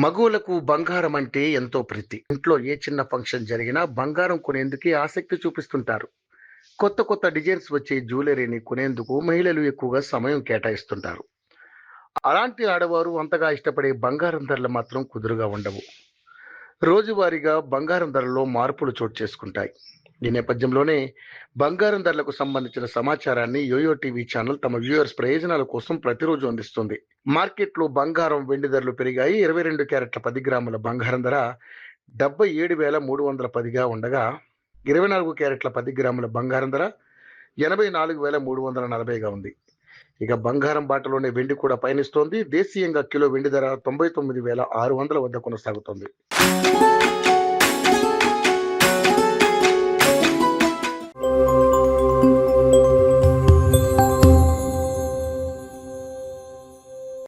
మగువలకు బంగారం అంటే ఎంతో ప్రీతి. ఇంట్లో ఏ చిన్న ఫంక్షన్ జరిగినా బంగారం కొనేందుకే ఆసక్తి చూపిస్తుంటారు. కొత్త కొత్త డిజైన్స్ వచ్చే జ్యువెలరీని కొనేందుకు మహిళలు ఎక్కువగా సమయం కేటాయిస్తుంటారు. అలాంటి ఆడవారు అంతగా ఇష్టపడే బంగారం ధరలు మాత్రం కుదురుగా ఉండవు. రోజువారీగా బంగారం ధరల్లో మార్పులు చోటు చేసుకుంటాయి. ఈ నేపథ్యంలోనే బంగారం ధరలకు సంబంధించిన సమాచారాన్ని యోయో టీవీ ఛానల్ తమ వ్యూవర్స్ ప్రయోజనాల కోసం ప్రతిరోజు అందిస్తుంది. మార్కెట్లో బంగారం వెండి ధరలు పెరిగాయి. 22 క్యారెట్ల 10 గ్రాముల బంగారం ధర 77,310గా ఉండగా 24 క్యారెట్ల 10 గ్రాముల బంగారం ధర 84,340గా ఉంది. ఇక బంగారం బాటలోనే వెండి కూడా పయనిస్తోంది. దేశీయంగా కిలో వెండి ధర 99,600 వద్ద కొనసాగుతోంది.